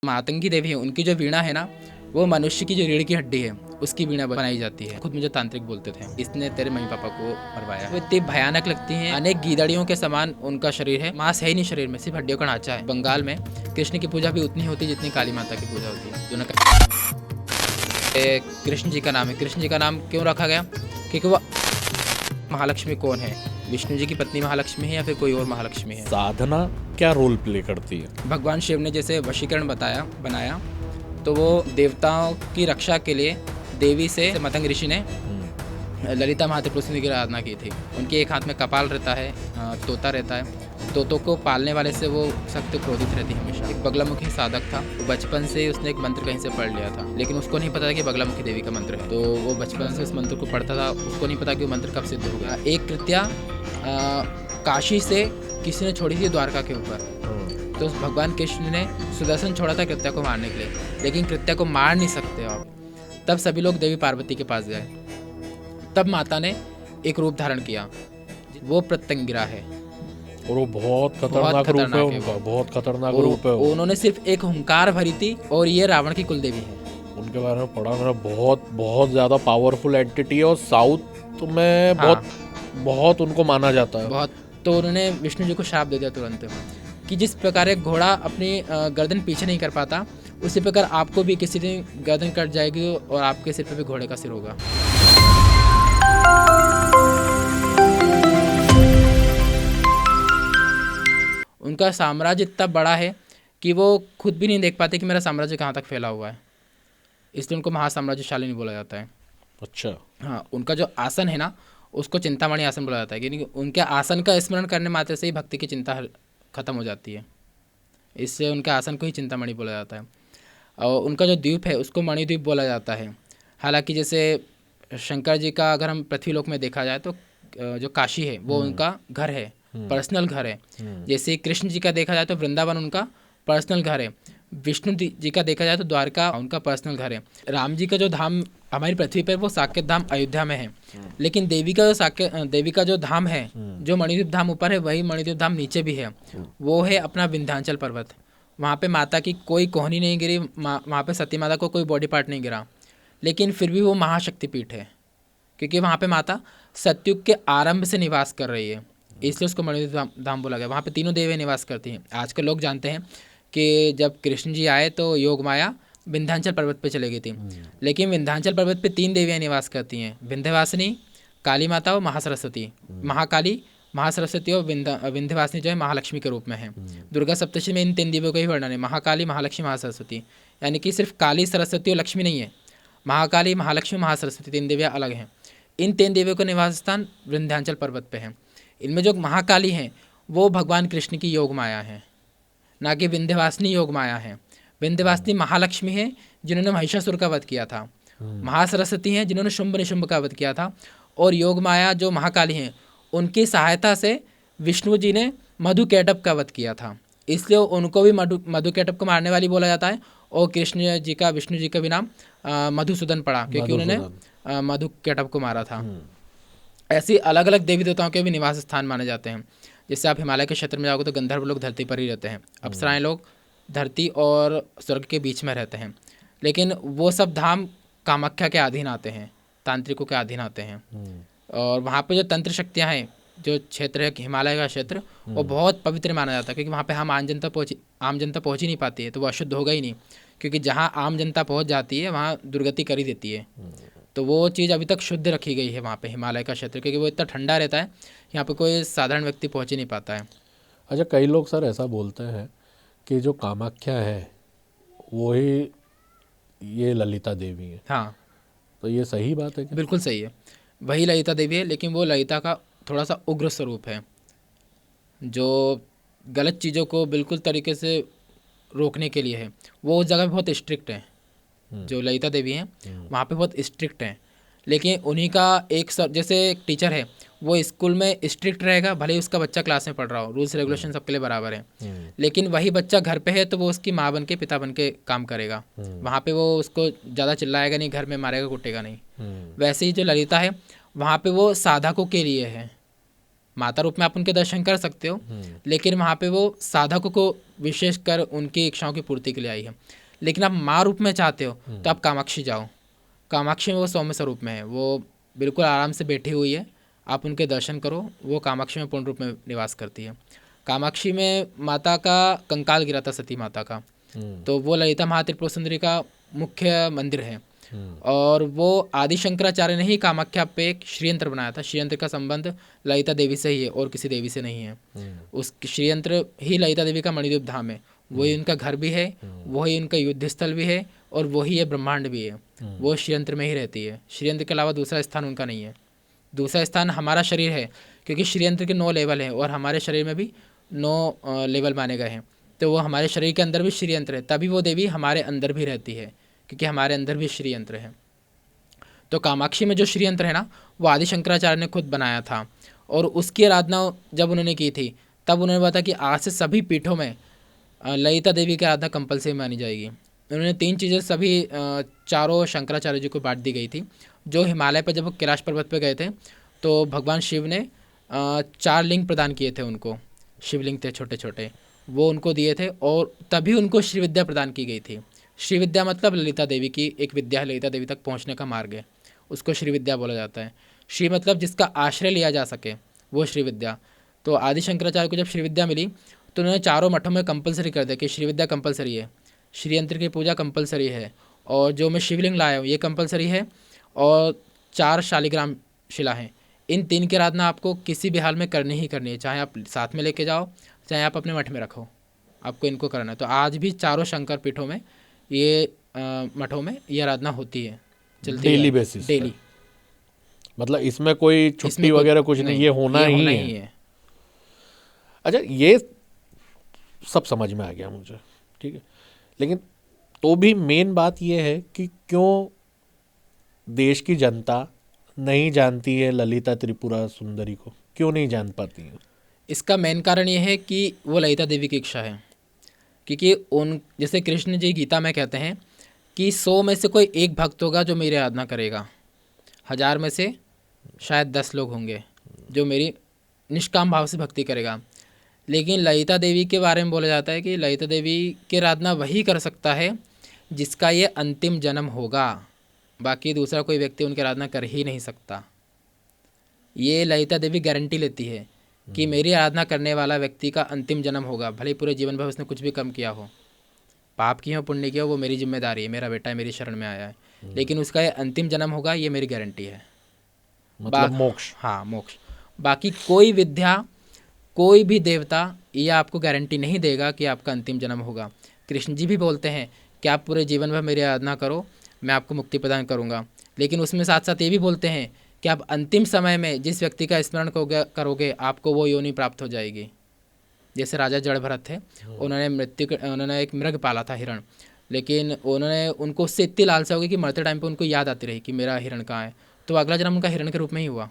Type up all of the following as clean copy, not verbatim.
मातंगी देवी है, उनकी जो वीणा है ना, वो मनुष्य की जो रीढ़ की हड्डी है उसकी वीणा बनाई जाती है। खुद मुझे तांत्रिक बोलते थे, इसने तेरे मम्मी पापा को मरवाया। वो इतनी भयानक लगती हैं, अनेक गीदड़ियों के समान उनका शरीर है, मांस है ही नहीं शरीर में, सिर्फ हड्डियों का ढांचा है। बंगाल में कृष्ण की पूजा भी उतनी होती है जितनी काली माता की पूजा होती है। दोनों कृष्ण जी का नाम है। कृष्ण जी का नाम क्यों रखा गया? क्योंकि वो महालक्ष्मी कौन है, विष्णु जी की पत्नी महालक्ष्मी है या फिर कोई और महालक्ष्मी है? साधना क्या रोल प्ले करती है? भगवान शिव ने जैसे वशीकरण बनाया, तो वो देवताओं की रक्षा के लिए देवी से मतंग ऋषि ने ललिता महात्रिपुरा की आराधना की थी। उनके एक हाथ में कपाल रहता है, तोता रहता है। तोतों को पालने वाले से वो सख्त क्रोधित रहती है हमेशा। एक बगलामुखी साधक था, वो बचपन से उसने एक मंत्र कहीं से पढ़ लिया था, लेकिन उसको नहीं पता था कि बगलामुखी देवी का मंत्र है। तो वो बचपन से उस मंत्र को पढ़ता था, उसको नहीं पता कि वो मंत्र कब सिद्ध हो गया। एक कृत्या काशी से किसी ने छोड़ी थी द्वारका के ऊपर, तो भगवान कृष्ण ने सुदर्शन छोड़ा था कृत्या को मारने के लिए, लेकिन कृत्या को मार नहीं सकते आप। तब सभी लोग देवी पार्वती के पास गए। तब माता ने एक रूप धारण किया, वो प्रत्यंगिरा है और वो बहुत खतरनाक रूप है उनका, बहुत खतरनाक रूप है। उन्होंने सिर्फ एक हुंकार भरी थी और ये रावण की कुलदेवी है। उनके बारे में पढ़ा मेरा, बहुत बहुत ज्यादा पावरफुल एंटिटी है और साउथ में बहुत उनको माना जाता है बहुत। तो उन्होंने विष्णु जी को श्राप दे दिया तुरंत कि जिस प्रकार एक घोड़ा अपनी गर्दन पीछे नहीं कर पाता, उसी प्रकार आपको भी किसी दिन गर्दन कट जाएगी और आपके सिर पे भी घोड़े का सिर होगा। उनका साम्राज्य इतना बड़ा है कि वो खुद भी नहीं देख पाते कि मेरा साम्राज्य कहाँ तक फैला हुआ है, इसलिए उनको महासाम्राज्यशाली नहीं बोला जाता है। अच्छा। हाँ, उनका जो आसन है ना, उसको चिंतामणि आसन बोला जाता है, क्योंकि उनके आसन का स्मरण करने मात्र से ही भक्ति की चिंता खत्म हो जाती है, इससे उनके आसन को ही चिंतामणि बोला जाता है। और उनका जो द्वीप है उसको मणिद्वीप बोला जाता है। हालांकि जैसे शंकर जी का अगर हम पृथ्वीलोक में देखा जाए तो जो काशी है वो उनका घर है, पर्सनल घर है। जैसे कृष्ण जी का देखा जाए तो वृंदावन उनका पर्सनल घर है। विष्णु जी का देखा जाए तो द्वारका उनका पर्सनल घर है। राम जी का जो धाम हमारी पृथ्वी पर वो साकेत धाम अयोध्या में है, लेकिन देवी का जो धाम है, जो मणिद्वीप धाम ऊपर है, वही मणिद्वीप धाम नीचे भी है। वो है अपना विंध्याचल पर्वत। वहाँ पे माता की कोई कोहनी नहीं गिरी, वहाँ पे सती माता को कोई बॉडी पार्ट नहीं गिरा, लेकिन फिर भी वो महाशक्तिपीठ है, क्योंकि वहाँ पे माता सतयुग के आरंभ से निवास कर रही है, इसलिए उसको मणिद्वीप धाम बोला गया। वहाँ पे तीनों देवियाँ निवास करती हैं। आजकल लोग जानते हैं कि जब कृष्ण जी आए तो योग माया विंध्याचल पर्वत पे चली गई थी, लेकिन विंध्याचल पर्वत पे तीन देवियाँ निवास करती हैं, विंध्यवासिनी, काली माता और महासरस्वती। महाकाली, महासरस्वती और विंध्यवासिनी जो है महालक्ष्मी के रूप में है। दुर्गा सप्तशती में इन तीन देवियों का ही वर्णन है, महाकाली, महालक्ष्मी, महासरस्वती। यानी कि सिर्फ काली, सरस्वती और लक्ष्मी नहीं है, महाकाली, महालक्ष्मी, महासरस्वती तीन देवियाँ अलग हैं। इन तीन देवियों का निवास स्थान विंध्याचल पर्वत पे है। इनमें जो महाकाली हैं वो भगवान कृष्ण की योग माया है, ना कि विंध्यवासिनी योग माया है। विंध्यवासिनी महालक्ष्मी है जिन्होंने महिषासुर का वध किया था, महासरस्वती हैं जिन्होंने शुंभ निशुंभ का वध किया था, और योग माया जो महाकाली हैं उनकी सहायता से विष्णु जी ने मधुकैटभ का वध किया था, इसलिए उनको भी मधुकैटभ को मारने वाली बोला जाता है। और कृष्ण जी का, विष्णु जी का भी नाम मधुसूदन पड़ा, क्योंकि उन्होंने मधुकैटभ को मारा था। ऐसी अलग अलग देवी देवताओं के भी निवास स्थान माने जाते हैं। जैसे आप हिमालय के क्षेत्र में जाओगे तो गंधर्व लोग धरती पर ही रहते हैं, अप्सराएं लोग धरती और स्वर्ग के बीच में रहते हैं, लेकिन वो सब धाम कामाख्या के अधीन आते हैं, तांत्रिकों के अधीन आते हैं। और वहाँ पे जो तंत्र शक्तियाँ हैं, जो क्षेत्र है हिमालय का क्षेत्र, वो बहुत पवित्र माना जाता है, क्योंकि वहाँ पे हम आम जनता पहुँच ही नहीं पाती है, तो वो अशुद्ध होगा ही नहीं, क्योंकि जहाँ आम जनता पहुँच जाती है वहाँ दुर्गति कर ही देती है। तो वो चीज़ अभी तक शुद्ध रखी गई है वहाँ पे हिमालय का क्षेत्र, क्योंकि वो इतना ठंडा रहता है, यहाँ पे कोई साधारण व्यक्ति पहुँच ही नहीं पाता है। अच्छा, कई लोग सर ऐसा बोलते हैं कि जो कामाख्या है वो ही ये ललिता देवी है। हाँ, तो ये सही बात है क्या? बिल्कुल सही है, वही ललिता देवी है, लेकिन वो ललिता का थोड़ा सा उग्र स्वरूप है, जो गलत चीज़ों को बिल्कुल तरीके से रोकने के लिए है। वो उस जगह बहुत स्ट्रिक्ट है, जो ललिता देवी हैं वहाँ पे बहुत स्ट्रिक्ट हैं, लेकिन उन्हीं का एक जैसे एक टीचर है, वो स्कूल में स्ट्रिक्ट रहेगा, भले ही उसका बच्चा क्लास में पढ़ रहा हो, रूल्स रेगुलेशन सबके लिए बराबर है, लेकिन वही बच्चा घर पे है तो वो उसकी माँ बन के, पिता बन के काम करेगा। वहाँ पे वो उसको ज़्यादा चिल्लाएगा नहीं, घर में मारेगा कुटेगा नहीं। वैसे ही जो ललिता है वहाँ पे वो साधकों के लिए है, माता रूप में आप उनके दर्शन कर सकते हो, लेकिन वहाँ पे वो साधकों को विशेष कर उनकी इच्छाओं की पूर्ति के लिए आई है। लेकिन आप माँ रूप में चाहते हो तो आप कामाक्षी जाओ। कामाक्षी में वो सौम्य स्वरूप में है, वो बिल्कुल आराम से बैठी हुई है, आप उनके दर्शन करो। वो कामाक्षी में पूर्ण रूप में निवास करती है। कामाक्षी में माता का कंकाल गिरा था, सती माता का, तो वो ललिता महात्रिपुरा सुंदरी का मुख्य मंदिर है। और वो आदि शंकराचार्य ने ही कामाख्या पे एक श्रीयंत्र बनाया था। श्रीयंत्र का संबंध ललिता देवी से ही है और किसी देवी से नहीं है। उस श्रीयंत्र ही ललिता देवी का मणिद्वीप धाम है, वही उनका घर भी है, वही उनका युद्ध स्थल भी है, और वही ये ब्रह्मांड भी है। वो श्रीयंत्र में ही रहती है। श्रीयंत्र के अलावा दूसरा स्थान उनका नहीं है। दूसरा स्थान हमारा शरीर है, क्योंकि श्रीयंत्र के 9 लेवल हैं और हमारे शरीर में भी 9 लेवल माने गए हैं। तो वो हमारे शरीर के अंदर भी श्रीयंत्र है, तभी वो देवी हमारे अंदर भी रहती है, क्योंकि हमारे अंदर भी श्रीयंत्र है। तो कामाक्षी में जो श्रीयंत्र है ना, वो आदि शंकराचार्य ने खुद बनाया था, और उसकी आराधना जब उन्होंने की थी तब उन्होंने बताया कि आज से सभी पीठों में ललिता देवी की आराधना कंपलसरी मानी जाएगी। उन्होंने 3 चीज़ें सभी चारों शंकराचार्य जी को बांट दी गई थी। जो हिमालय पर जब वो कैलाश पर्वत पर गए थे तो भगवान शिव ने 4 लिंग प्रदान किए थे उनको, शिवलिंग थे छोटे छोटे, वो उनको दिए थे, और तभी उनको श्री विद्या प्रदान की गई थी। श्री विद्या मतलब ललिता देवी की एक विद्या है, ललिता देवी तक पहुंचने का मार्ग है, उसको श्री विद्या बोला जाता है। श्री मतलब जिसका आश्रय लिया जा सके, वो श्री विद्या। तो आदि शंकराचार्य को जब श्री विद्या मिली तो उन्होंने चारों मठों में कंपलसरी कर दिया कि श्री विद्या कंपलसरी है, श्रीयंत्र की पूजा कंपलसरी है, और जो मैं शिवलिंग लाया हूँ ये कंपलसरी है, और 4 शालिग्राम शिला हैं। इन 3 की आराधना आपको किसी भी हाल में करनी ही करनी है, चाहे आप साथ में लेके जाओ, चाहे आप अपने मठ में रखो, आपको इनको करना है। तो आज भी चारों शंकर पीठों में ये मठों में ये आराधना होती है, चलती डेली है बेसिस डेली। मतलब इसमें कोई छुट्टी इसमें वगैरह कुछ नहीं, ये होना ही है। अच्छा, ये सब समझ में आ गया मुझे, ठीक है। लेकिन तो भी मेन बात ये है कि क्यों देश की जनता नहीं जानती है ललिता त्रिपुरा सुंदरी को, क्यों नहीं जान पाती है? इसका मेन कारण ये है कि वो ललिता देवी की इच्छा है। क्योंकि उन जैसे कृष्ण जी गीता में कहते हैं कि 100 में से कोई एक भक्त होगा जो मेरी आराधना करेगा, 1000 में से शायद 10 लोग होंगे जो मेरी निष्काम भाव से भक्ति करेगा। लेकिन ललिता देवी के बारे में बोला जाता है कि ललिता देवी की आराधना वही कर सकता है जिसका ये अंतिम जन्म होगा, बाकी दूसरा कोई व्यक्ति उनकी आराधना कर ही नहीं सकता। ये ललिता देवी गारंटी लेती है कि मेरी आराधना करने वाला व्यक्ति का अंतिम जन्म होगा, भले पूरे जीवन भर उसने कुछ भी कम किया हो, पाप किया हो पुण्य किया हो, वो मेरी जिम्मेदारी है, मेरा बेटा है, मेरी शरण में आया है, लेकिन उसका ये अंतिम जन्म होगा, ये मेरी गारंटी है। मतलब मोक्ष। हाँ, मोक्ष। बाकी कोई विद्या, कोई भी देवता ये आपको गारंटी नहीं देगा कि आपका अंतिम जन्म होगा। कृष्ण जी भी बोलते हैं कि आप पूरे जीवन भर मेरी आराधना करो, मैं आपको मुक्ति प्रदान करूँगा, लेकिन उसमें साथ साथ ये भी बोलते हैं कि आप अंतिम समय में जिस व्यक्ति का स्मरण करोगे आपको वो योनि प्राप्त हो जाएगी। जैसे राजा जड़ भरत थे, उन्होंने एक मृग पाला था, हिरण, लेकिन उनको उससे इतनी लालसा हो गई कि मरते टाइम पे उनको याद आती रही कि मेरा हिरण कहाँ है, तो अगला जन्म उनका हिरण के रूप में ही हुआ।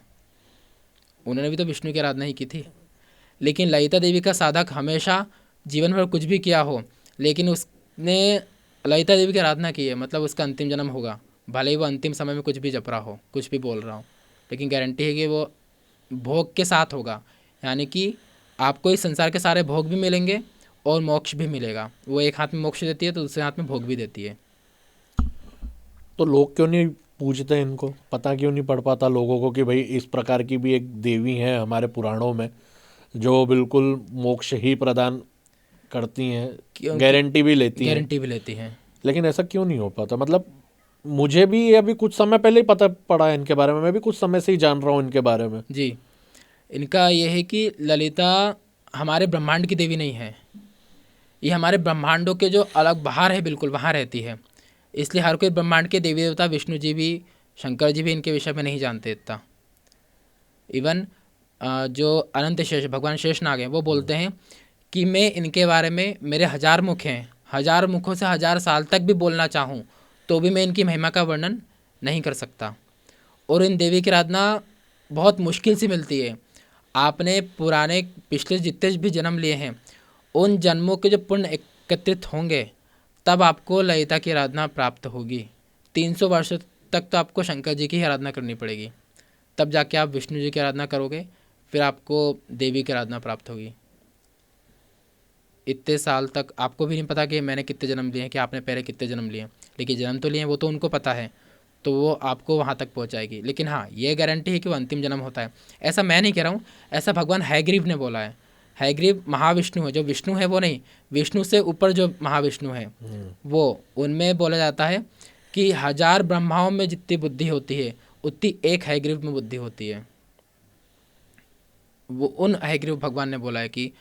उन्होंने भी तो विष्णु की आराधना ही की थी। लेकिन ललिता देवी का साधक हमेशा जीवन भर कुछ भी किया हो, लेकिन उसने ललिता देवी की आराधना की है, मतलब उसका अंतिम जन्म होगा, भले ही वो अंतिम समय में कुछ भी जप रहा हो, कुछ भी बोल रहा हो, लेकिन गारंटी है कि वो भोग के साथ होगा। यानी कि आपको इस संसार के सारे भोग भी मिलेंगे और मोक्ष भी मिलेगा। वो एक हाथ में मोक्ष देती है तो दूसरे हाथ में भोग भी देती है। तो लोग क्यों नहीं पूछते, इनको पता क्यों नहीं पड़ पाता लोगों को कि भाई इस प्रकार की भी एक देवी है हमारे पुराणों में जो बिल्कुल मोक्ष ही प्रदान करती हैं, गारंटी भी लेती हैं, लेकिन ऐसा क्यों नहीं हो पाता? मतलब मुझे भी अभी कुछ समय पहले ही पता पड़ा है इनके बारे में, मैं भी कुछ समय से ही जान रहा हूँ इनके बारे में। जी, इनका ये है कि ललिता हमारे ब्रह्मांड की देवी नहीं है, ये हमारे ब्रह्मांडों के जो अलग बाहर है बिल्कुल वहाँ रहती है। इसलिए हर कोई ब्रह्मांड के देवी देवता, विष्णु जी भी, शंकर जी भी इनके विषय में नहीं जानते इतना। इवन जो अनंत शेष भगवान शेषनाग हैं वो बोलते हैं कि मैं इनके बारे में, मेरे 1000 मुख हैं, 1000 मुखों से 1000 साल तक भी बोलना चाहूँ तो भी मैं इनकी महिमा का वर्णन नहीं कर सकता। और इन देवी की आराधना बहुत मुश्किल से मिलती है। आपने पुराने पिछले जितने भी जन्म लिए हैं उन जन्मों के जो पुण्य एकत्रित होंगे तब आपको ललिता की आराधना प्राप्त होगी। 300 वर्ष तक तो आपको शंकर जी की ही आराधना करनी पड़ेगी, तब जाके आप विष्णु जी की आराधना करोगे, फिर आपको देवी की आराधना प्राप्त होगी। इतने साल तक आपको भी नहीं पता कि मैंने कितने जन्म लिए हैं, कि आपने पहले कितने जन्म लिए हैं, लेकिन जन्म तो लिए हैं वो तो उनको पता है, तो वो आपको वहाँ तक पहुँचाएगी। लेकिन हाँ, ये गारंटी है कि वो अंतिम जन्म होता है। ऐसा मैं नहीं कह रहा हूँ, ऐसा भगवान हयग्रीव ने बोला है। हयग्रीव महाविष्णु है, जो विष्णु है वो नहीं, विष्णु से ऊपर जो महाविष्णु है वो, उनमें बोला जाता है कि 1000 ब्रह्माओं में जितनी बुद्धि होती है उतनी एक हयग्रीव में बुद्धि होती है। वो उन हयग्रीव भगवान ने बोला है कि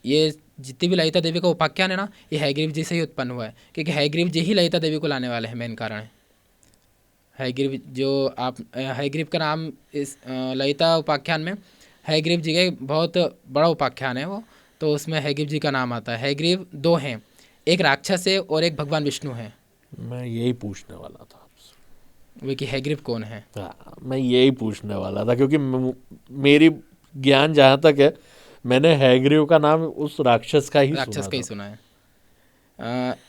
ये जितनी भी ललिता देवी का उपाख्यान है ना, ये हयग्रीव जी से ही उत्पन्न हुआ है, क्योंकि हयग्रीव जी ही ललिता देवी को लाने वाले हैं, मेन कारण है हयग्रीव। जो आप हयग्रीव का नाम इस ललिता उपाख्यान में, हयग्रीव जी का बहुत बड़ा उपाख्यान है वो, तो उसमें हयग्रीव जी का नाम आता है। हयग्रीव 2 हैं, एक राक्षस है और एक भगवान विष्णु है। मैं यही पूछने वाला था आपसे। वे कि हयग्रीव कौन है? हाँ, मैं यही पूछने वाला था, क्योंकि मेरी ज्ञान जहाँ तक है, मैंने हैग्रीव का नाम उस राक्षस का ही सुना है।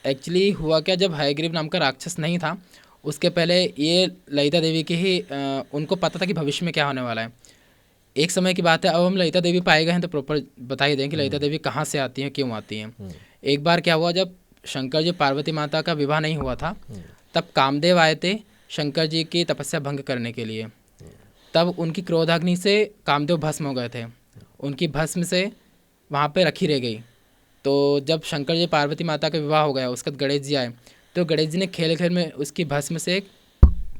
एक्चुअली हुआ क्या, जब हयग्रीव नाम का राक्षस नहीं था, उसके पहले ये ललिता देवी की ही उनको पता था कि भविष्य में क्या होने वाला है। एक समय की बात है, अब हम ललिता देवी पाए गए हैं तो प्रॉपर बता ही दें कि ललिता देवी कहाँ से आती हैं, क्यों आती हैं। एक बार क्या हुआ, जब शंकर जी पार्वती माता का विवाह नहीं हुआ था, तब कामदेव आए थे शंकर जी की तपस्या भंग करने के लिए। तब उनकी क्रोधाग्नि से कामदेव भस्म हो गए थे, उनकी भस्म से वहाँ पे रखी रह गई। तो जब शंकर जी पार्वती माता का विवाह हो गया, उसके बाद गणेश जी आए, तो गणेश जी ने खेल खेल में उसकी भस्म से एक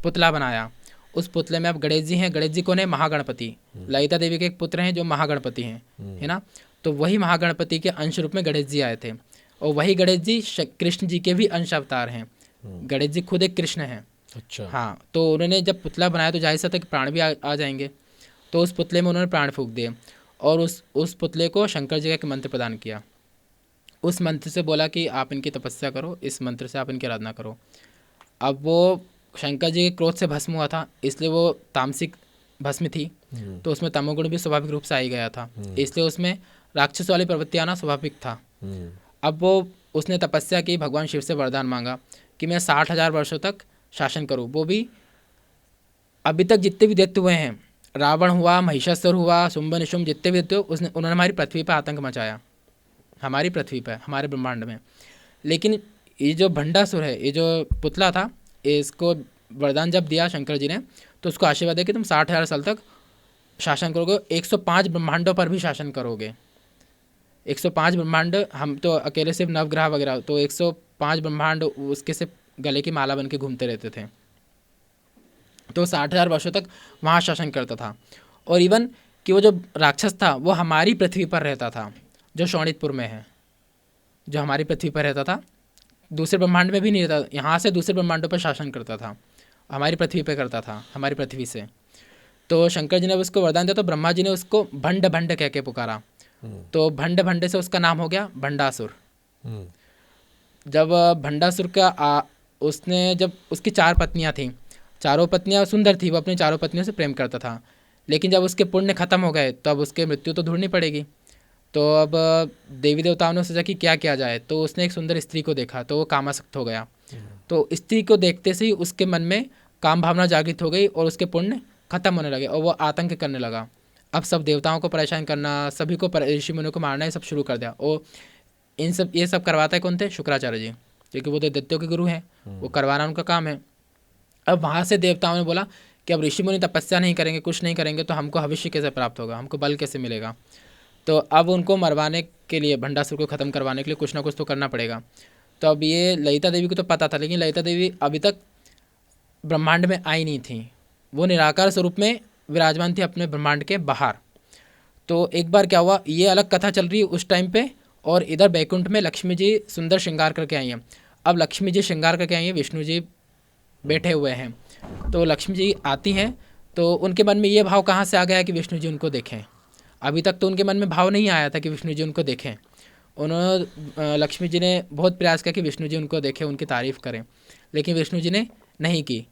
पुतला बनाया। उस पुतले में अब गणेश जी हैं। गणेश जी कौन है? महागणपति, ललिता देवी के एक पुत्र हैं जो महागणपति हैं, है ना। तो वही महागणपति के अंश रूप में गणेश जी आए थे, और वही गणेश जी कृष्ण जी के भी अंश अवतार हैं। गणेश जी खुद एक कृष्ण हैं। अच्छा। हाँ, तो उन्होंने जब पुतला बनाया तो जाहिर सा था कि प्राण भी आ जाएंगे, तो उस पुतले में उन्होंने प्राण फूंक दिए, और उस पुतले को शंकर जी का एक मंत्र प्रदान किया। उस मंत्र से बोला कि आप इनकी तपस्या करो, इस मंत्र से आप इनकी आराधना करो। अब वो शंकर जी के क्रोध से भस्म हुआ था, इसलिए वो तामसिक भस्म थी, तो उसमें तमोगुण भी स्वाभाविक रूप से आ ही गया था, इसलिए उसमें राक्षस वाली प्रवृत्ति आना स्वाभाविक था। अब वो उसने तपस्या की, भगवान शिव से वरदान मांगा कि मैं 60,000 वर्षों तक शासन करूँ। वो भी अभी तक जितने भी दैत्य हुए हैं, रावण हुआ, महिषासुर हुआ, शुंभ निशुंभ, जितने भी दैत्य उन्होंने हमारी पृथ्वी पर आतंक मचाया, हमारी पृथ्वी पर, हमारे ब्रह्मांड में। लेकिन ये जो भंडासुर है, ये जो पुतला था, इसको वरदान जब दिया शंकर जी ने, तो उसको आशीर्वाद है कि तुम 60,000 साल तक शासन करोगे, 105 ब्रह्मांडों पर भी शासन करोगे। 105 ब्रह्मांड, हम तो अकेले सिर्फ नवग्रह वगैरह, तो 105 ब्रह्मांड उसके सिर्फ गले की माला बन के घूमते रहते थे। तो 60,000 वर्षों तक वहाँ शासन करता था। और इवन कि वो जो राक्षस था वो हमारी पृथ्वी पर रहता था, जो शोणितपुर में है, जो हमारी पृथ्वी पर रहता था, दूसरे ब्रह्मांड में भी नहीं रहता, यहाँ से दूसरे ब्रह्मांडों पर शासन करता था, हमारी पृथ्वी पर करता था, हमारी पृथ्वी से। तो शंकर जी ने उसको वरदान दिया, तो ब्रह्मा जी ने उसको भंड भंड कह के पुकारा, तो भंड भंड से उसका नाम हो गया भंडासुर। जब भंडासुर का उसने, जब उसकी 4 पत्नियां थीं, चारों पत्नियां सुंदर थी, वो अपनी चारों पत्नियों से प्रेम करता था, लेकिन जब उसके पुण्य खत्म हो गए तो अब उसके मृत्यु तो ढूंढनी पड़ेगी। तो अब देवी देवताओं ने सोचा कि क्या किया जाए, तो उसने एक सुंदर स्त्री को देखा, तो वो कामासक्त हो गया। तो स्त्री को देखते से ही उसके मन में काम भावना जागृत हो गई, और उसके पुण्य खत्म होने लगे, और वो आतंक करने लगा। अब सब देवताओं को परेशान करना, सभी को, ऋषि मुनियों को मारना, ये सब शुरू कर दिया। और ये सब करवाता है कौन थे? शुक्राचार्य जी, क्योंकि वो तो दैत्यों के गुरु हैं, वो करवाना उनका काम है। अब वहाँ से देवताओं ने बोला कि अब ऋषि मुनि तपस्या नहीं करेंगे, कुछ नहीं करेंगे, तो हमको भविष्य कैसे प्राप्त होगा, हमको बल कैसे मिलेगा। तो अब उनको मरवाने के लिए, भंडासुर को ख़त्म करवाने के लिए कुछ ना कुछ तो करना पड़ेगा। तो अब ये ललिता देवी को तो पता था, लेकिन ललिता देवी अभी तक ब्रह्मांड में आई नहीं थी, वो निराकार स्वरूप में विराजमान थी अपने ब्रह्मांड के बाहर। तो एक बार क्या हुआ, ये अलग कथा चल रही है उस टाइम पे, और इधर बैकुंठ में लक्ष्मी जी सुंदर श्रृंगार करके आई हैं। अब लक्ष्मी जी श्रृंगार करके आई हैं, विष्णु जी बैठे हुए हैं, तो लक्ष्मी जी आती हैं, तो उनके मन में ये भाव कहाँ से आ गया कि विष्णु जी उनको देखें। अभी तक तो उनके मन में भाव नहीं आया था कि विष्णु जी उनको देखें। उन्होंने, लक्ष्मी जी ने बहुत प्रयास किया कि विष्णु जी उनको देखें, उनकी तारीफ़ करें, लेकिन विष्णु जी ने नहीं की।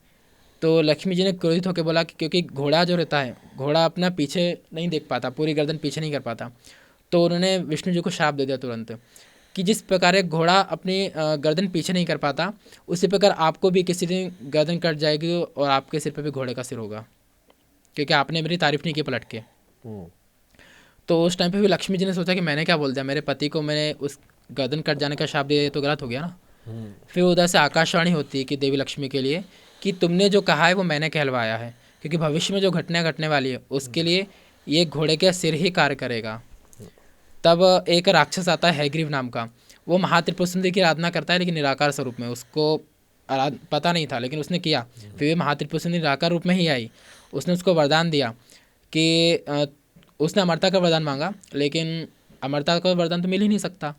तो लक्ष्मी जी ने क्रोधित होकर बोला कि क्योंकि घोड़ा जो रहता है, घोड़ा अपना पीछे नहीं देख पाता, पूरी गर्दन पीछे नहीं कर पाता, तो उन्होंने विष्णु जी को शाप दे दिया तुरंत कि जिस प्रकार एक घोड़ा अपनी गर्दन पीछे नहीं कर पाता, उसी प्रकार आपको भी किसी दिन गर्दन कट जाएगी और आपके सिर पर भी घोड़े का सिर होगा, क्योंकि आपने मेरी तारीफ़ नहीं की पलट के। हम्म, तो उस टाइम पे भी लक्ष्मी जी ने सोचा कि मैंने क्या बोल दिया, मेरे पति को मैंने उस गर्दन कट जाने का शाप दिया, ये तो गलत हो गया ना। हम्म, फिर उधर से आकाशवाणी होती है कि देवी लक्ष्मी के लिए कि तुमने जो कहा है वो मैंने कहलवाया है, क्योंकि भविष्य में जो घटना घटने वाली है उसके लिए ये घोड़े का सिर ही कार्य करेगा। तब एक राक्षस आता है हैग्रीव नाम का, वो महात्रिपुर सुंदरी की आराधना करता है लेकिन निराकार स्वरूप में, उसको पता नहीं था लेकिन उसने किया। फिर भी महात्रिपुर सुंदरी निराकार रूप में ही आई। उसने उसको वरदान दिया कि उसने अमरता का वरदान मांगा, लेकिन अमरता का वरदान तो मिल ही नहीं सकता।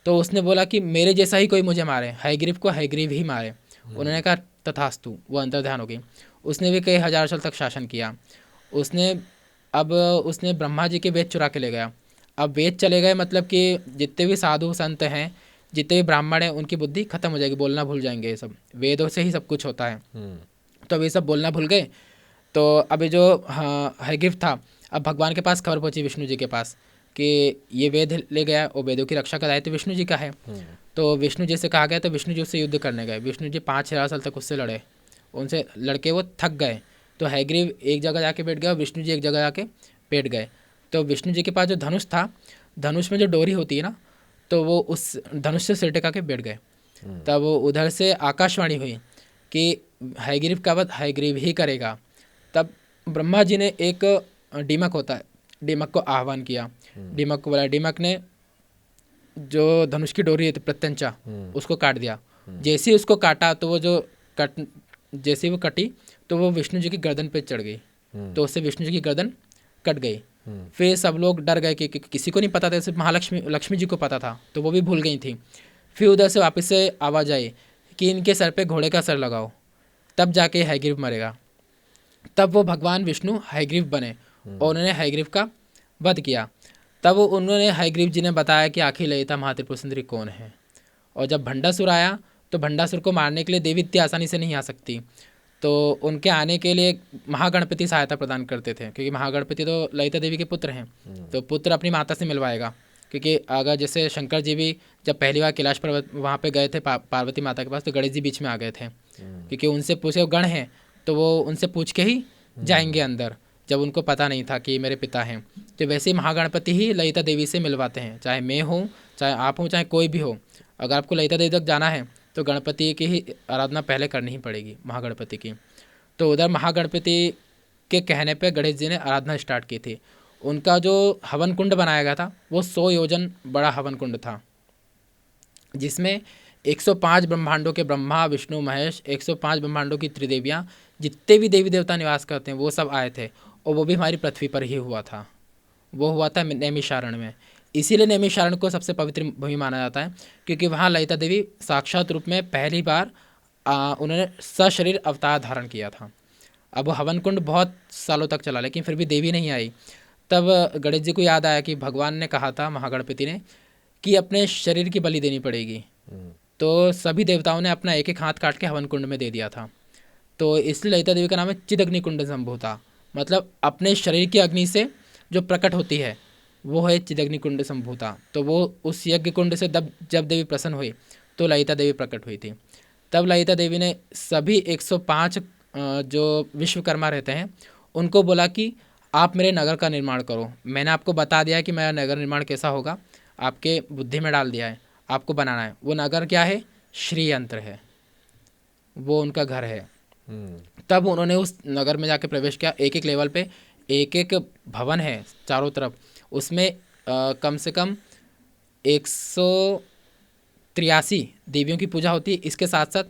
तो उसने बोला कि मेरे जैसा ही कोई मुझे मारे, हैग्रीव को हैग्रीव ही मारे। उन्होंने कहा तथास्तु, वो अंतर ध्यान हो गई। उसने भी कई हजार साल तक शासन किया। उसने अब उसने ब्रह्मा जी के वेद चुरा के ले गया। अब वेद चले गए मतलब कि जितने भी साधु संत हैं, जितने भी ब्राह्मण हैं, उनकी बुद्धि खत्म हो जाएगी, बोलना भूल जाएंगे। ये सब वेदों से ही सब कुछ होता है। तो अब ये सब बोलना भूल गए। तो अभी जो हाँ हैग्रीव था, अब भगवान के पास खबर पहुंची विष्णु जी के पास कि ये वेद ले गया और वेदों की रक्षा का दायित्व विष्णु जी का है। तो विष्णु जी से कहा गया, तो विष्णु जी उससे युद्ध करने गए। विष्णु जी 5,000 साल तक उससे लड़े, उनसे लड़के वो थक गए। तो हैग्रीव एक जगह जाके बैठ गया और विष्णु जी एक जगह जाके बैठ गए। तो विष्णु जी के पास जो धनुष था, धनुष में जो डोरी होती है ना, तो वो उस धनुष से सिर टिका के बैठ गए। तब उधर से आकाशवाणी हुई कि हैग्रीव का वध हैग्रीव ही करेगा। तब ब्रह्मा जी ने एक डीमक होता है, डीमक को आह्वान किया। डीमक को बोला, डीमक ने जो धनुष की डोरी है प्रत्यंचा, उसको काट दिया। जैसे ही उसको काटा तो वो जो कट जैसे ही वो कटी तो वो विष्णु जी की गर्दन पे चढ़ गई। तो उससे विष्णु जी की गर्दन कट गई। फिर सब लोग डर गए कि किसी को नहीं पता था, सिर्फ महालक्ष्मी लक्ष्मी जी को पता था, तो वो भी भूल गई थी। फिर उधर से वापस से आवाज़ आई कि इनके सर पे घोड़े का सर लगाओ, तब जाके हैग्रीव मरेगा। तब वो भगवान विष्णु हैग्रीव बने और उन्होंने हैग्रीव का वध किया। तब उन्होंने हैग्रीव जी ने बताया कि आखिर ललिता महात्रिपुर सुंदरी कौन है। और जब भंडासुर आया तो भंडासुर को मारने के लिए देवी इतनी आसानी से नहीं आ सकती, तो उनके आने के लिए महागणपति सहायता प्रदान करते थे, क्योंकि महागणपति तो ललिता देवी के पुत्र हैं। तो पुत्र अपनी माता से मिलवाएगा, क्योंकि अगर जैसे शंकर जी भी जब पहली बार कैलाश पर्वत वहाँ पे गए थे पार्वती माता के पास, तो गणेश जी बीच में आ गए थे, क्योंकि उनसे पूछे वो गण हैं तो वो उनसे पूछ के ही जाएंगे अंदर, जब उनको पता नहीं था कि मेरे पिता हैं। तो वैसे ही महागणपति ही ललिता देवी से मिलवाते हैं, चाहे मैं हूँ, चाहे आप हूँ, चाहे कोई भी हो। अगर आपको ललिता देवी तक जाना है तो गणपति की ही आराधना पहले करनी ही पड़ेगी, महागणपति की। तो उधर महागणपति के कहने पे गणेश जी ने आराधना स्टार्ट की थी। उनका जो हवन कुंड बनाया गया था वो 100 योजन बड़ा हवन कुंड था, जिसमें 105 ब्रह्मांडों के ब्रह्मा विष्णु महेश, 105 ब्रह्मांडों की त्रिदेवियाँ, जितने भी देवी देवता निवास करते हैं वो सब आए थे। और वो भी हमारी पृथ्वी पर ही हुआ था। वो हुआ था नैमिषारण्य में। इसीलिए नैमिषारण्य को सबसे पवित्र भूमि माना जाता है, क्योंकि वहाँ ललिता देवी साक्षात रूप में पहली बार उन्होंने सशरीर अवतार धारण किया था। अब वो हवन कुंड बहुत सालों तक चला, लेकिन फिर भी देवी नहीं आई। तब गणेश जी को याद आया कि भगवान ने कहा था, महागणपति ने, कि अपने शरीर की बलि देनी पड़ेगी। तो सभी देवताओं ने अपना एक एक हाथ काट के हवन कुंड में दे दिया था। तो इसलिए ललिता देवी का नाम है चिदग्नि कुंड संभूता, मतलब अपने शरीर की अग्नि से जो प्रकट होती है वो है चिदग्नि कुंड संभूता। तो वो उस यज्ञ कुंड से जब देवी प्रसन्न हुई तो ललिता देवी प्रकट हुई थी। तब ललिता देवी ने सभी 105 जो विश्वकर्मा रहते हैं उनको बोला कि आप मेरे नगर का निर्माण करो। मैंने आपको बता दिया है कि मेरा नगर निर्माण कैसा होगा, आपके बुद्धि में डाल दिया है, आपको बनाना है। वो नगर क्या है? श्रीयंत्र है, वो उनका घर है। तब उन्होंने उस नगर में जाके प्रवेश किया। एक एक लेवल पे एक एक भवन है चारों तरफ, उसमें कम से कम 183 देवियों की पूजा होती है। इसके साथ साथ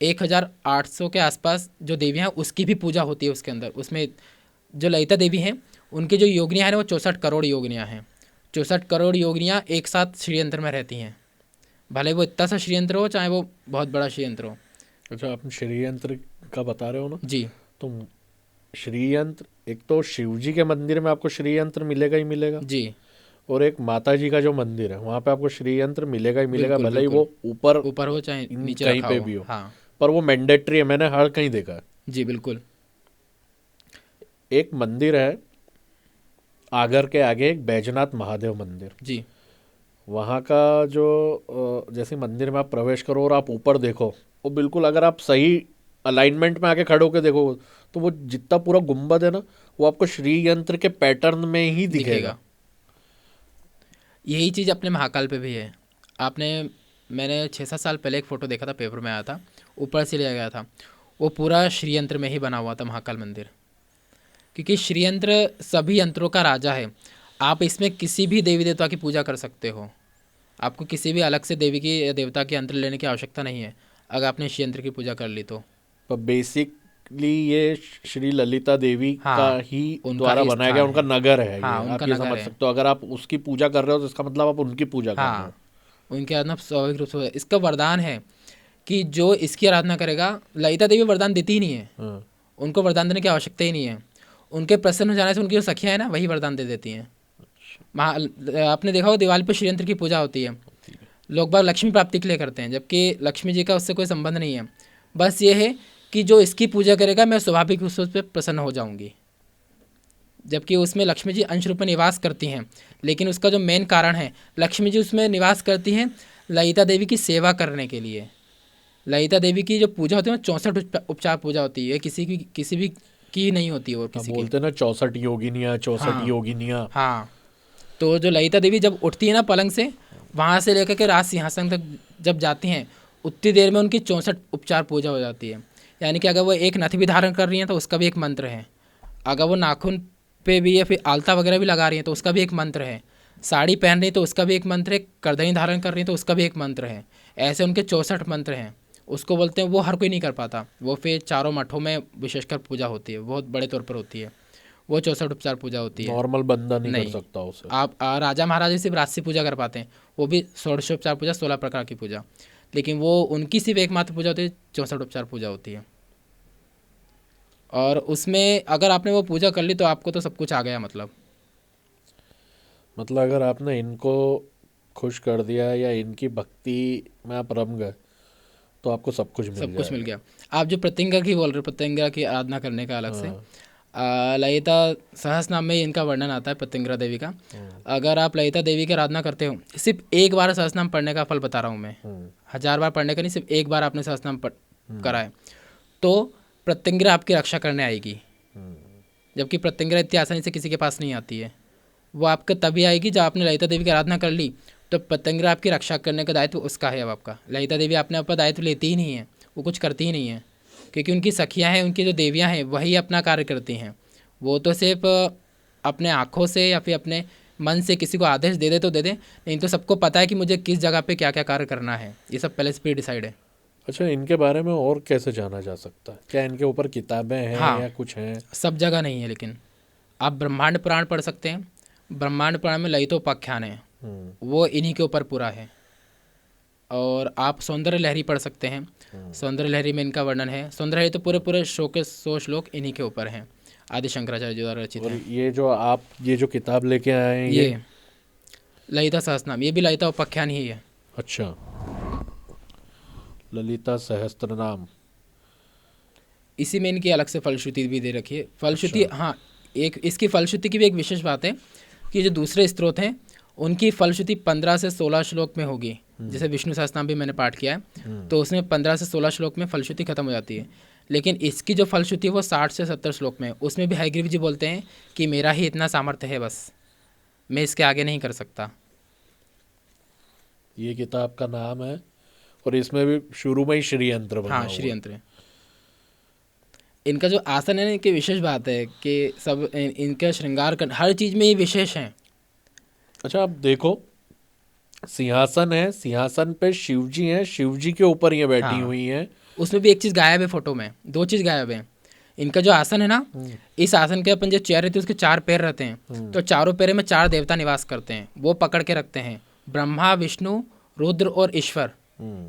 1800 के आसपास जो देवियाँ हैं उसकी भी पूजा होती है उसके अंदर। उसमें जो ललिता देवी हैं उनकी जो योगिनियाँ हैं वो 64 करोड़ योगिनियाँ हैं। 64 करोड़ योगिनियाँ एक साथ श्रीयंत्र में रहती हैं, भले वो इतना सा श्रीयंत्र हो चाहे वो बहुत बड़ा श्रीयंत्र हो। अच्छा, आप श्रीयंत्र का बता रहे हो ना जी। तो श्रीयंत्र, एक तो शिव जी के मंदिर में आपको श्रीयंत्र मिलेगा ही मिलेगा जी, और एक माता जी का जो मंदिर है वहाँ पे आपको श्रीयंत्र मिलेगा ही मिलेगा, बिल्कुल, भले ही वो ऊपर ऊपर हो चाहे नीचे कहीं रखा पे हो। भी हो, हाँ पर वो मैंडेटरी है, मैंने हर कहीं देखा है। जी बिल्कुल। एक मंदिर है आगर के आगे, एक बैजनाथ महादेव मंदिर। जी वहाँ का जो जैसे मंदिर में आप प्रवेश करो और आप ऊपर देखो, वो बिल्कुल अगर आप सही अलाइनमेंट में आके खड़े होके देखो तो वो जितना पूरा गुंबद है ना वो आपको श्री यंत्र के पैटर्न में ही दिखेगा। यही चीज़ अपने महाकाल पे भी है। आपने मैंने 6-7 साल पहले एक फ़ोटो देखा था, पेपर में आया था, ऊपर से लिया गया था, वो पूरा श्रीयंत्र में ही बना हुआ था महाकाल मंदिर। क्योंकि श्रीयंत्र सभी यंत्रों का राजा है। आप इसमें किसी भी देवी देवता की पूजा कर सकते हो, आपको किसी भी अलग से देवी की या देवता के यंत्र लेने की आवश्यकता नहीं है अगर आपने श्रीयंत्र की पूजा कर ली तो। बेसिकली ये श्री ललिता देवी हाँ, का ही उनका द्वारा ही बनाया गया स्थान उनका है। नगर है हाँ, ये, आप उनका ये नगर समझ है। सकते हो। अगर आप उसकी पूजा कर रहे हो तो इसका मतलब आप उनकी पूजा कर रहे हो। हाँ, उनके आराधना स्वाभाविक रूप से। इसका वरदान है कि जो इसकी आराधना करेगा, ललिता देवी वरदान देती ही नहीं है, हाँ, उनको वरदान देने की आवश्यकता ही नहीं है। उनके प्रसन्न हो जाने से उनकी जो सखियाँ हैं ना, वही वरदान दे देती हैं। आपने देखा हो दिवाली पर श्रीयंत्र की पूजा होती है, लोग बाग लक्ष्मी प्राप्ति के लिए करते हैं, जबकि लक्ष्मी जी का उससे कोई संबंध नहीं है। बस ये है कि जो इसकी पूजा करेगा मैं स्वाभाविक रूप से उस पर प्रसन्न हो जाऊंगी। जबकि उसमें लक्ष्मी जी अंश रूप में निवास करती हैं, लेकिन उसका जो मेन कारण है, लक्ष्मी जी उसमें निवास करती हैं ललिता देवी की सेवा करने के लिए। ललिता देवी की जो पूजा होती है 64 उपचार पूजा होती है, किसी भी की नहीं होती है, और अब किसी की। बोलते हैं ना 64 योगिनियाँ 64 हाँ, योगिनियाँ। हाँ। तो जो ललिता देवी जब उठती है ना पलंग से, वहाँ से लेकर के राज सिंहासन तक जब जाती हैं, उतनी देर में उनकी 64 उपचार पूजा हो जाती है। यानी कि अगर वो एक नथी भी धारण कर रही हैं तो उसका भी एक मंत्र है, अगर वो नाखून पे भी या फिर आलता वगैरह भी लगा रही हैं तो उसका भी एक मंत्र है, साड़ी पहन रही है तो उसका भी एक मंत्र है, करदनी धारण कर रही है तो उसका भी एक मंत्र है। ऐसे उनके 64 मंत्र हैं। उसको बोलते हैं, वो हर कोई नहीं कर पाता, वो फिर चारों मठों में विशेषकर पूजा होती है, बहुत बड़े तौर पर होती है, वो 64 उपचार पूजा होती है। नॉर्मल बंदा नहीं कर नहीं, सकता उसे। आप राजा महाराजा सिर्फ राजसी पूजा कर पाते हैं, वो भी 16 उपचार पूजा, 16 प्रकार की पूजा, लेकिन वो उनकी सिर्फ एकमात्र पूजा होती है, 64 उपचार पूजा होती है। और उसमें अगर आपने वो पूजा कर ली तो आपको तो सब कुछ आ गया। मतलब अगर आपने इनको खुश कर दिया या इनकी भक्ति में आप रम गए तो आपको सब कुछ मिल सब कुछ मिल जाएगा। गया। आप जो प्रत्यंगा की बोल रहे हो, प्रत्यंगा की आराधना करने का अलग से, हाँ, ललिता सहस्रनाम में ही इनका वर्णन आता है प्रत्यंगिरा देवी का। अगर आप ललिता देवी की आराधना करते हो, सिर्फ एक बार सहस्रनाम पढ़ने का फल बता रहा हूँ मैं, 1000 बार पढ़ने का नहीं, सिर्फ एक बार आपने सहस्रनाम करा है तो प्रत्यंगिरा आपकी रक्षा करने आएगी। जबकि प्रत्यंगिरा इतनी आसानी से किसी के पास नहीं आती है, वो आपका तभी आएगी जब आपने ललिता देवी की आराधना कर ली, तो प्रत्यंगिरा आपकी रक्षा करने का दायित्व उसका है। अब आपका ललिता देवी अपने ऊपर दायित्व लेती ही नहीं है, वो कुछ करती ही नहीं है, क्योंकि उनकी सखियाँ हैं, उनकी जो देवियाँ हैं वही अपना कार्य करती हैं। वो तो सिर्फ अपने आँखों से या फिर अपने मन से किसी को आदेश दे दे तो दे दे, नहीं तो सबको पता है कि मुझे किस जगह पे क्या क्या कार्य करना है, ये सब पहले से प्री डिसाइड है। अच्छा, इनके बारे में और कैसे जाना जा सकता है? क्या इनके ऊपर किताबें हैं हाँ, या कुछ हैं? सब जगह नहीं है, लेकिन आप ब्रह्मांड पुराण पढ़ सकते हैं। ब्रह्मांड पुराण में ललितोपाख्यान है, वो इन्हीं के ऊपर पूरा है। और आप सौंदर्य लहरी पढ़ सकते हैं, सौंदर्य लहरी में इनका वर्णन है। सौंदर्य लहरी तो पूरे पूरे शो के 100 श्लोक इन्हीं के ऊपर हैं, आदि शंकराचार्य जी द्वारा रचित और है। ये जो किताब लेके आए हैं ये ललिता सहस्रनाम, ये भी ललिता उपाख्यान ही है। अच्छा, ललिता सहस्त्रनाम। इसी में इनकी अलग से फलश्रुति भी दे रखी है। फलश्रुति, हाँ, एक इसकी फलश्रुति की भी एक विशेष बात है कि जो दूसरे स्त्रोत हैं उनकी फलश्रुति 15 से 16 श्लोक में होगी। जैसे विष्णु सहस्त्रनाम भी मैंने पाठ किया है, तो उसमें 15 से 16 श्लोक में फलश्रुति खत्म हो जाती है। लेकिन इसकी जो फलश्रुति है वो 60 से 70 श्लोक में है। उसमें भी हयग्रीव जी बोलते हैं कि मेरा ही इतना सामर्थ्य है, बस मैं इसके आगे नहीं कर सकता। ये किताब का नाम है, और इसमें भी शुरू में ही श्री यंत्र बना हाँ, हुआ है। श्री यंत्र। इनका जो आसन है ना, इनकी विशेष बात है कि सब इनका श्रृंगार कर हर चीज़ में ये विशेष हैं। अच्छा, आप देखो, सिंहासन है, सिंहासन पे शिव जी हैं, शिव जी के ऊपर ये बैठी हाँ, हुई हैं। उसमें भी एक चीज़ गायब है, फोटो में 2 चीज़ गायब है। इनका जो आसन है ना, इस आसन के अपन जो चेयर रहती है उसके 4 पैर रहते हैं, तो चारों पैर में 4 देवता निवास करते हैं, वो पकड़ के रखते हैं। ब्रह्मा, विष्णु, रुद्र और ईश्वर,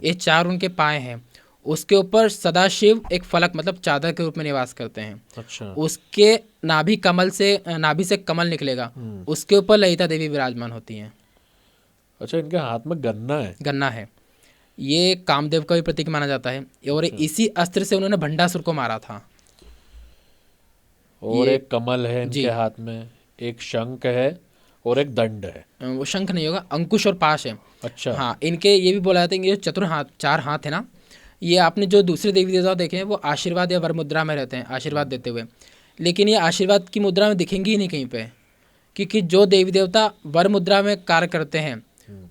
ये 4 उनके पाए हैं। उसके ऊपर सदाशिव एक फलक मतलब चादर के रूप में निवास करते हैं। अच्छा, उसके नाभि से कमल निकलेगा, उसके ऊपर ललिता देवी विराजमान होती हैं। अच्छा, इनके हाथ में गन्ना है। गन्ना है, ये कामदेव का भी प्रतीक माना जाता है, और इसी अस्त्र से उन्होंने भंडासुर को मारा था। और ये- एक कमल है जी। इनके हाथ में, एक शंख है और एक दंड है। वो शंख नहीं होगा, अंकुश और पाश है। अच्छा, हाँ, इनके ये भी बोला जाता है कि ये 4 हाथ है ना, ये आपने जो दूसरे देवी देवता देखे हैं वो आशीर्वाद या वर मुद्रा में रहते हैं, आशीर्वाद देते हुए, लेकिन ये आशीर्वाद की मुद्रा में दिखेंगे ही नहीं कहीं पे, क्योंकि जो देवी देवता वर मुद्रा में कार्य करते हैं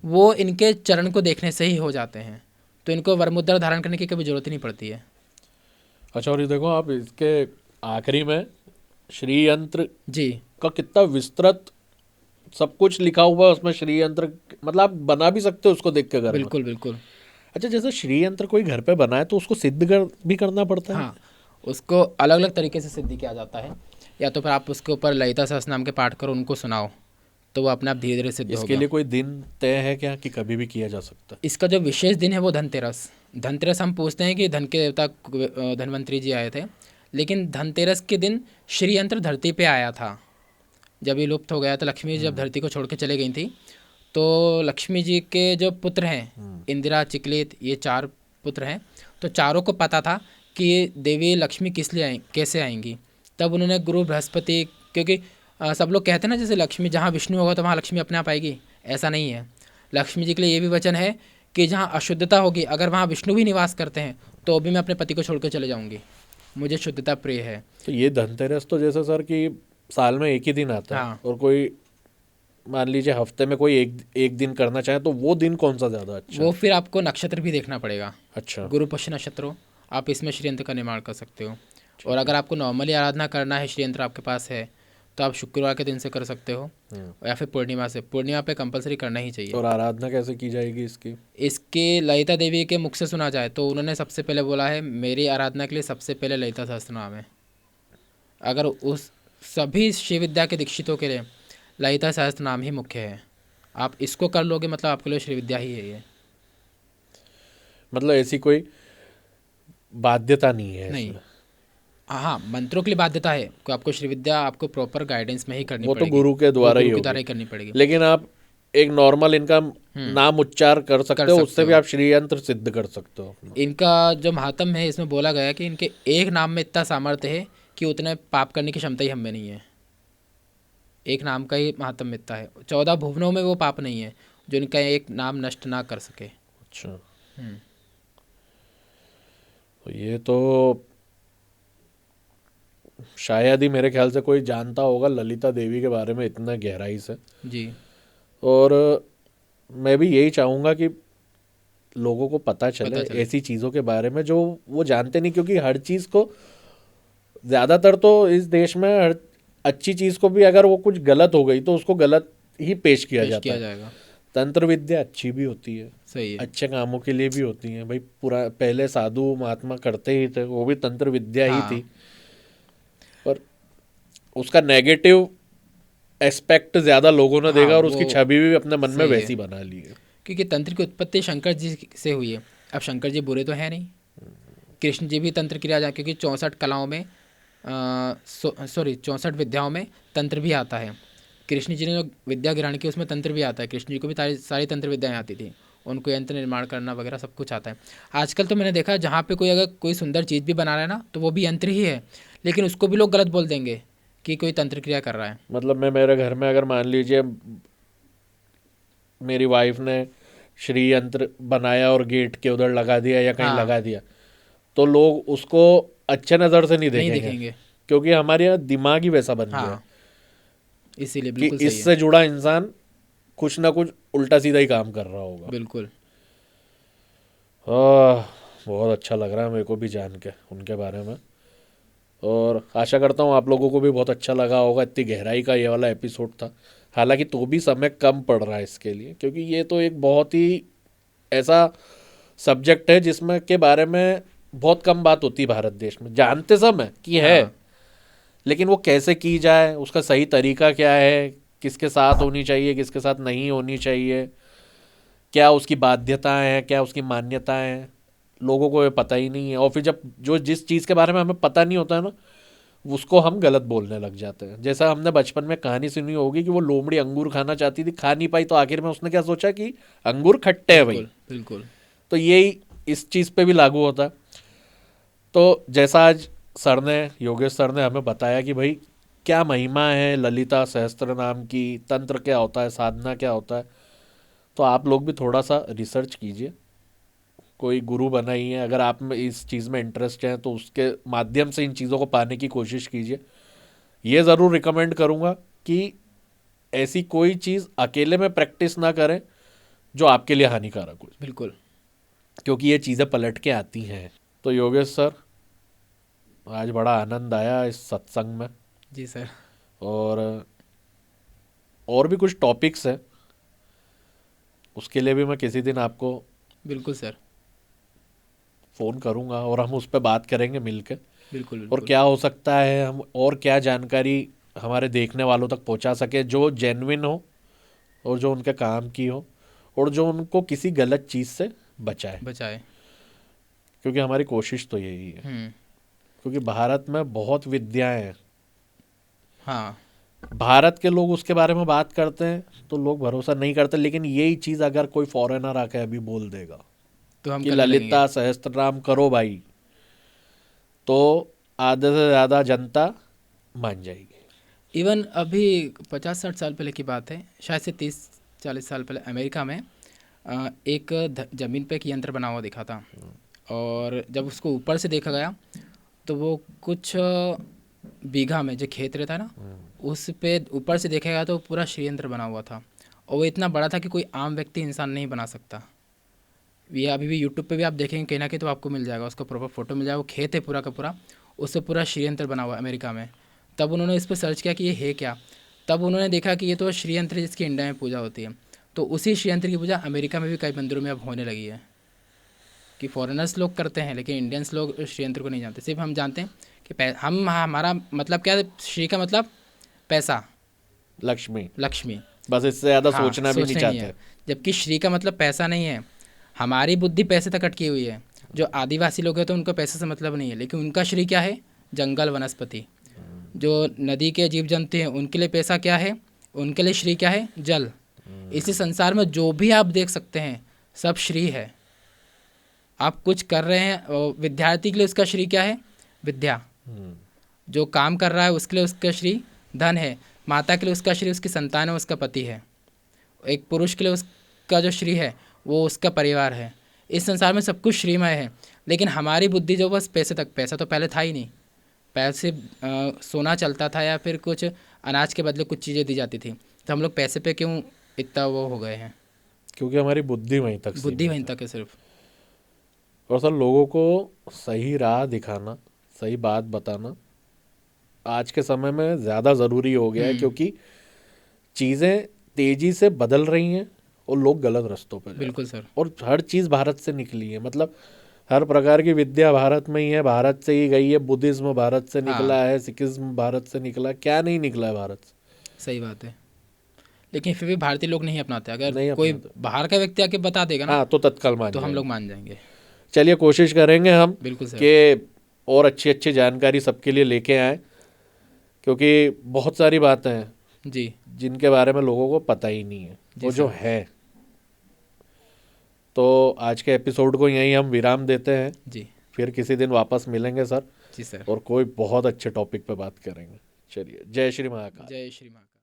वो इनके चरण को देखने से ही हो जाते हैं, तो इनको वर मुद्रा धारण करने की कभी जरूरत ही नहीं पड़ती है। अच्छा, और ये देखो आप इसके आखिरी में श्री यंत्र जी का कितना विस्तृत सब कुछ लिखा हुआ है उसमें। श्री यंत्र मतलब आप बना भी सकते हो उसको देख के घर में। बिल्कुल बिल्कुल। अच्छा, जैसे श्री यंत्र कोई घर पे बनाए तो उसको सिद्ध भी करना पड़ता है। हाँ, उसको अलग अलग तरीके से सिद्ध किया जाता है, या तो फिर आप उसके ऊपर ललिता सहस्त्रनाम के पाठ करो, उनको सुनाओ, तो वो अपने आप धीरे धीरे सिद्ध इसके होगा। लिए कोई दिन तय है क्या कि कभी भी किया जा सकता है? इसका जो विशेष दिन है वो धनतेरस। धनतेरस हम पूछते हैं कि धन के देवता धनवंतरी जी आए थे, लेकिन धनतेरस के दिन श्री यंत्र धरती पे आया था। जब ये लुप्त हो गया तो लक्ष्मी जी जब धरती को छोड़ के चले गई थी, तो लक्ष्मी जी के जो पुत्र हैं, इंदिरा, चिकलित, ये 4 पुत्र हैं, तो चारों को पता था कि देवी लक्ष्मी किस लिए आई, कैसे आएंगी। तब उन्होंने गुरु बृहस्पति, क्योंकि सब लोग कहते हैं ना जैसे लक्ष्मी जहाँ विष्णु होगा तो वहाँ लक्ष्मी अपने आप आएगी, ऐसा नहीं है। लक्ष्मी जी के लिए ये भी वचन है कि जहाँ अशुद्धता होगी, अगर वहाँ विष्णु भी निवास करते हैं तो भी मैं अपने पति को छोड़ कर चले जाऊँगी, मुझे शुद्धता प्रिय है। तो ये धनतेरस तो जैसे सर कि साल में एक ही दिन आता है, हाँ। और कोई मान लीजिए हफ्ते में कोई एक दिन करना चाहे तो वो दिन कौन सा ज़्यादा अच्छा वो है? फिर आपको नक्षत्र भी देखना पड़ेगा। अच्छा, गुरु पुष्य नक्षत्र हो, आप इसमें श्रीयंत्र का निर्माण कर सकते हो। और अगर आपको नॉर्मली आराधना करना है, श्रीयंत्र आपके पास है, तो आप शुक्रवार के दिन से कर सकते हो, या फिर पूर्णिमा से। पूर्णिमा पे कंपलसरी करना ही चाहिए। और आराधना कैसे की जाएगी इसकी? इसके ललिता देवी के मुख से सुना जाए तो उन्होंने सबसे पहले बोला है, मेरी आराधना के लिए सबसे पहले ललिता सहस्त्रनाम है। अगर उस सभी शिव विद्या के दीक्षितों के लिए ललिता सहस्त्रनाम ही मुख्य है। आप इसको कर लोगे मतलब आपके लिए श्री विद्या ही है ये। मतलब ऐसी कोई बाध्यता नहीं है नहीं, इसमें? हाँ, मंत्रों के लिए बाध्यता है कि आपको श्री विद्या आपको प्रॉपर गाइडेंस में ही करनी वो तो पड़ेगी। गुरु के द्वारा ही गुरु की होगी। द्वारा ही करनी पड़ेगी। लेकिन आप एक नॉर्मल इनका नाम उच्चार कर सकते हो, सकते उससे भी हो। आप श्री यंत्र सिद्ध कर सकते हो अपना। इनका जो महात्म है इसमें बोला गया है कि इनके एक नाम में इतना सामर्थ्य है कि उतने पाप करने की क्षमता ही हम में नहीं है। एक नाम का ही महात्म इतना है। 14 भुवनों में वो पाप नहीं है जो इनका एक नाम नष्ट ना कर सके। अच्छा, हम्म। तो ये तो शायद ही मेरे ख्याल से कोई जानता होगा ललिता देवी के बारे में इतना गहराई से। जी और मैं भी यही चाहूँगा कि लोगों को पता चले चले। ऐसी चीज़ों के बारे में जो वो जानते नहीं, क्योंकि हर चीज़ को ज़्यादातर तो इस देश में हर अच्छी चीज़ को भी अगर वो कुछ गलत हो गई तो उसको गलत ही पेश किया जाता है। जाएगा। तंत्र विद्या अच्छी भी होती है, सही है। अच्छे कामों के लिए भी होती हैं भाई। पूरा पहले साधु महात्मा करते ही थे, वो भी तंत्र विद्या ही हाँ। थी, पर उसका नेगेटिव एस्पेक्ट ज़्यादा लोगों ने देखा हाँ, और उसकी वो छवि भी अपने मन में सही है। वैसी बना ली है। क्योंकि तंत्र की उत्पत्ति शंकर जी से हुई है। अब शंकर जी बुरे तो है नहीं, कृष्ण जी भी तंत्र क्रिया जान, क्योंकि 64 कलाओं में 64 विद्याओं में तंत्र भी आता है। कृष्ण जी ने जो विद्या ग्रहण की उसमें तंत्र भी आता है। कृष्ण जी को भी सारी तंत्र विद्याएं आती थी, उनको यंत्र निर्माण करना वगैरह सब कुछ आता है। आजकल तो मैंने देखा जहाँ पे कोई अगर कोई सुंदर चीज़ भी बना रहा है ना तो वो भी यंत्र ही है, लेकिन उसको भी लोग गलत बोल देंगे कि कोई तंत्र क्रिया कर रहा है। मतलब मैं मेरे घर में अगर मान लीजिए मेरी वाइफ ने श्री यंत्र बनाया और गेट के उधर लगा दिया या कहीं हाँ। लगा दिया तो लोग उसको अच्छे नज़र से नहीं नहीं देखेंगे, देखेंगे। क्योंकि हमारे यहाँ दिमाग ही वैसा बन गया है हाँ, इसीलिए कि बिल्कुल सही है। इससे जुड़ा इंसान कुछ ना कुछ उल्टा सीधा ही काम कर रहा होगा। बिल्कुल। बहुत अच्छा लग रहा है मेरे को भी जान के उनके बारे में, और आशा करता हूँ आप लोगों को भी बहुत अच्छा लगा होगा। इतनी गहराई का ये वाला एपिसोड था, हालांकि तो भी समय कम पड़ रहा है इसके लिए, क्योंकि ये तो एक बहुत ही ऐसा सब्जेक्ट है जिसमें के बारे में बहुत कम बात होती है भारत देश में। जानते सब हैं कि है, हाँ। लेकिन वो कैसे की जाए, उसका सही तरीका क्या है, किसके साथ होनी चाहिए किसके साथ नहीं होनी चाहिए, क्या उसकी बाध्यताएं हैं, क्या उसकी मान्यताएं हैं, लोगों को ये पता ही नहीं है। और फिर जब जो जिस चीज़ के बारे में हमें पता नहीं होता है ना, उसको हम गलत बोलने लग जाते हैं। जैसा हमने बचपन में कहानी सुनी होगी कि वो लोमड़ी अंगूर खाना चाहती थी, खा नहीं पाई, तो आखिर में उसने क्या सोचा कि अंगूर खट्टे हैं भाई। बिल्कुल बिल्कुल। तो यही इस चीज़ पे भी लागू होता है। तो जैसा आज सर ने, योगेश सर ने हमें बताया कि भाई क्या महिमा है ललिता सहस्त्र नाम की, तंत्र क्या होता है, साधना क्या होता है, तो आप लोग भी थोड़ा सा रिसर्च कीजिए, कोई गुरु बना ही है, अगर आप में इस चीज़ में इंटरेस्ट है तो उसके माध्यम से इन चीज़ों को पाने की कोशिश कीजिए। ये ज़रूर रिकमेंड करूँगा कि ऐसी कोई चीज़ अकेले में प्रैक्टिस ना करें जो आपके लिए हानिकारक हो, बिल्कुल। क्योंकि ये चीज़ें पलट के आती हैं। तो योगेश सर, आज बड़ा आनंद आया इस सत्संग में। जी सर। और भी कुछ टॉपिक्स हैं, उसके लिए भी मैं किसी दिन आपको बिल्कुल सर। फ़ोन करूँगा और हम उस पर बात करेंगे मिलके। बिल्कुल और बिल्कुल। क्या हो सकता है हम और क्या जानकारी हमारे देखने वालों तक पहुंचा सके जो जेन्युइन हो और जो उनके काम की हो और जो उनको किसी गलत चीज़ से बचाए, बचाए। क्योंकि हमारी कोशिश तो यही है। हम्म। क्योंकि भारत में बहुत विद्याएं हैं, हाँ। भारत के लोग उसके बारे में बात करते हैं तो लोग भरोसा नहीं करते, लेकिन यही चीज़ अगर कोई फॉरेनर आके अभी बोल देगा तो हम कि करने लगेंगे। ललिता सहस्त्रनाम करो भाई, तो आधे से ज़्यादा जनता मान जाएगी। इवन अभी 50-60 साल पहले की बात है, शायद से 30-40 साल पहले अमेरिका में एक ज़मीन पे एक यंत्र बना हुआ दिखा था, और जब उसको ऊपर से देखा गया तो वो कुछ बीघा में जो खेत रहता है ना, उस पे ऊपर से देखा गया तो पूरा षड्यंत्र बना हुआ था, और वो इतना बड़ा था कि कोई आम व्यक्ति इंसान नहीं बना सकता। ये अभी भी यूट्यूब पे भी आप देखेंगे कहीं ना कहीं तो आपको मिल जाएगा, उसका प्रॉपर फोटो मिल जाएगा। वो खेत है पूरा का पूरा, उससे पूरा षड्यंत्र बना हुआ है अमेरिका में। तब उन्होंने इस पर सर्च किया कि ये है क्या, तब उन्होंने देखा कि ये तो षड्यंत्र है जिसकी इंडिया में पूजा होती है। तो उसी षड्यंत्र की पूजा अमेरिका में भी कई मंदिरों में अब होने लगी है, कि फॉरेनर्स लोग करते हैं लेकिन इंडियंस लोग षड्यंत्र को नहीं जानते। सिर्फ हम जानते हैं कि हमारा मतलब क्या है, श्री का मतलब पैसा, लक्ष्मी, लक्ष्मी। बस इससे ज़्यादा हाँ, सोचना भी नहीं सोचने नहीं चाहते। है। जबकि श्री का मतलब पैसा नहीं है, हमारी बुद्धि पैसे तक अटकी हुई है। जो आदिवासी लोग हैं तो उनको पैसे से मतलब नहीं है, लेकिन उनका श्री क्या है, जंगल वनस्पति। जो नदी के जीव जंतु हैं उनके लिए पैसा क्या है, उनके लिए श्री क्या है, जल। इसी संसार में जो भी आप देख सकते हैं सब श्री है। आप कुछ कर रहे हैं, और विद्यार्थी के लिए उसका श्री क्या है, विद्या। जो काम कर रहा है उसके लिए उसका श्री धन है। माता के लिए उसका श्री उसकी संतान है, उसका पति है। एक पुरुष के लिए उसका जो श्री है वो उसका परिवार है। इस संसार में सब कुछ श्रीमय है, लेकिन हमारी बुद्धि जो बस पैसे तक। पैसा तो पहले था ही नहीं, पैसे सोना चलता था या फिर कुछ अनाज के बदले कुछ चीज़ें दी जाती थी। तो हम लोग पैसे पे क्यों इतना वो हो गए हैं, क्योंकि हमारी बुद्धि वहीं तक बुद्धि सीमित वहीं है। तक है सिर्फ। और सर, लोगों को सही राह दिखाना, सही बात बताना आज के समय में ज़्यादा ज़रूरी हो गया है, क्योंकि चीज़ें तेज़ी से बदल रही हैं और लोग गलत रास्तों पर जा रहे हैं। बिल्कुल सर। और हर चीज़ भारत से निकली है, मतलब हर प्रकार की विद्या भारत में ही है, भारत से ही गई है। बुद्धिज्म भारत से निकला है, सिखिज्म भारत से निकला है, क्या नहीं निकला है भारत से। सही बात है, लेकिन फिर भी भारतीय लोग नहीं अपनाते। अगर नहीं कोई अपनाते। बाहर का व्यक्ति आके बता देगा ना, हाँ, तो तत्काल मान तो हम जाएंगे। लोग मान जाएंगे। चलिए, कोशिश करेंगे हम बिल्कुल सर। कि और अच्छी अच्छी जानकारी सबके लिए लेके आएँ, क्योंकि बहुत सारी बातें हैं जी जिनके बारे में लोगों को पता ही नहीं है, जी वो जो सर। है। तो आज के एपिसोड को यहीं हम विराम देते हैं, जी फिर किसी दिन वापस मिलेंगे सर, जी सर। और कोई बहुत अच्छे टॉपिक पे बात करेंगे। चलिए, जय श्री महाकाल। जय श्री महाकाल।